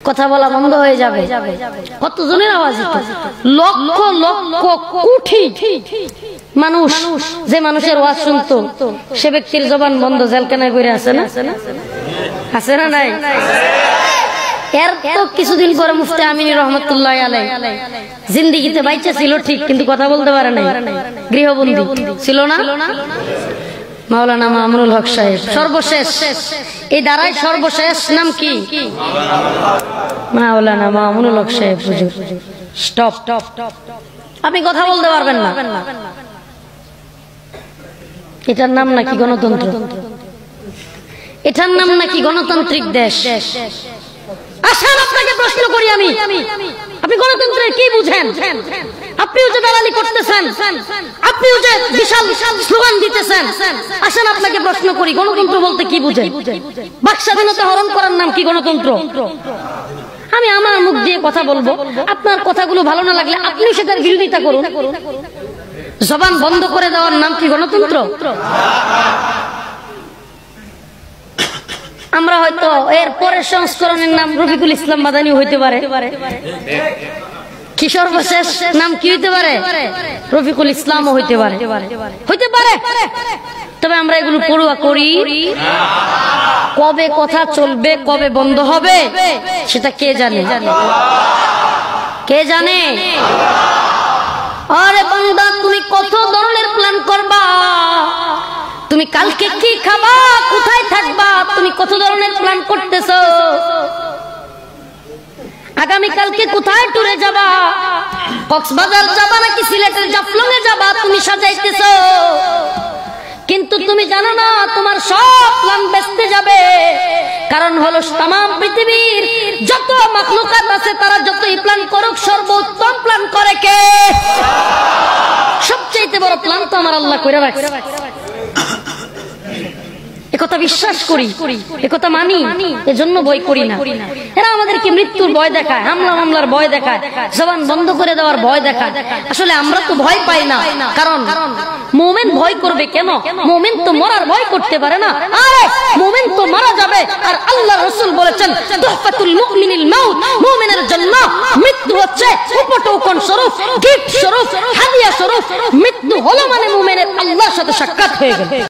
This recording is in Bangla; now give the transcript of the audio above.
কথা বলা বন্ধ হয়ে যাবে। কতজনের আওয়াজ, লক্ষ লক্ষ কোটি মানুষ, যে মানুষের ওয়াজ শুনতো সে ব্যক্তির জবান বন্ধ, জেলখানায় করে আছে না, আছে না নাই? এর তো কিছুদিন পরে মুফতি আমিনী রহমতুল্লাহ আলাইহি জিন্দেগিতে বাইচা ছিল ঠিক, কিন্তু কথা বলতে পারে নাই, গৃহবন্দী ছিল না। মাওলানা মামুনুল হক সাহেব সর্বশেষ, এই দ্বারাই সর্বশেষ নাম কি? মাওলানা মামুনুল হক সাহেব হুজুর। স্টপ, আপনি কথা বলতে পারবেন না। এটার নাম নাকি গণতন্ত্র? এটার নাম নাকি গণতান্ত্রিক দেশ? আসেন আপনাকে প্রশ্ন করি আমি, আপনি গণতন্ত্রের কি বুঝেন? আপনিও যে দালালি করতেছেন, আপনিও যে বিশাল স্লোগান দিতেছেন, আসেন আপনাকে প্রশ্ন করি, গণতন্ত্র বলতে কি বুঝেন? বাক স্বাধীনতা হরণ করার নাম কি গণতন্ত্র? আমি আমার মুখ দিয়ে কথা বলবো, আপনার কথাগুলো ভালো না লাগলে আপনি সেটার বিরোধিতা করুন। জবান বন্ধ করে দেওয়ার নাম কি গণতন্ত্র? আমরা হয়তো এর পরের সংস্করণের নাম রফিকুল ইসলাম মাদানী হইতে পারে, কি সর্বশেষ নাম কি হইতে পারে? রফিকুল ইসলামও হইতে পারে, হইতে পারে। তবে আমরা এগুলো পড়ুয়া করি। কবে কথা চলবে, কবে বন্ধ হবে সেটা কে জানে? কে জানে? আরে বান্দা, তুমি কত ধরনের প্ল্যান করবা, তুমি কালকে কি খাবা, কোথায় থাকবা, তুমি কত ধরনের প্ল্যান করতেছো। আগামী কালকে কোথায় ট্যুরে যাবা, কক্সবাজার যাবা নাকি সিলেটের জাফলং এ যাবা, তুমি সাজাইতেছো। কিন্তু তুমি জানো না তোমার সব প্ল্যান বেস্তে যাবে। কারণ হলো তামাম পৃথিবীর যত মাখলুকাত আছে তারা যতই প্ল্যান করুক, সর্বোত্তম প্ল্যান করে কে? সবচেয়ে বড় প্ল্যান তো আমার আল্লাহ কইরা রাখছে। একথা বিশ্বাস করি, একথা মানি, এজন্য ভয় করি না। এরা আমাদেরকে মৃত্যুর ভয় দেখায়, হামলা মামলার ভয় দেখায়, জবান বন্ধ করে দেওয়ার ভয় দেখায়। আসলে আমরা তো ভয় পাই না, কারণ মুমিন ভয় করবে কেন? মুমিন তো মরার ভয় করতে পারে না। আরে মুমিন তো মারা যাবে, আর আল্লাহর রাসূল বলেছেন তুহফাতুল মুমিনিল মাউত, মুমিনের জন্য মৃত্যু হচ্ছে উপটোকন স্বরূপ, গিফট স্বরূপ, হাদিয়া স্বরূপ। মৃত্যু হলো মানে মুমিনের আল্লাহর সাথে সাক্ষাৎ হয়ে গেল।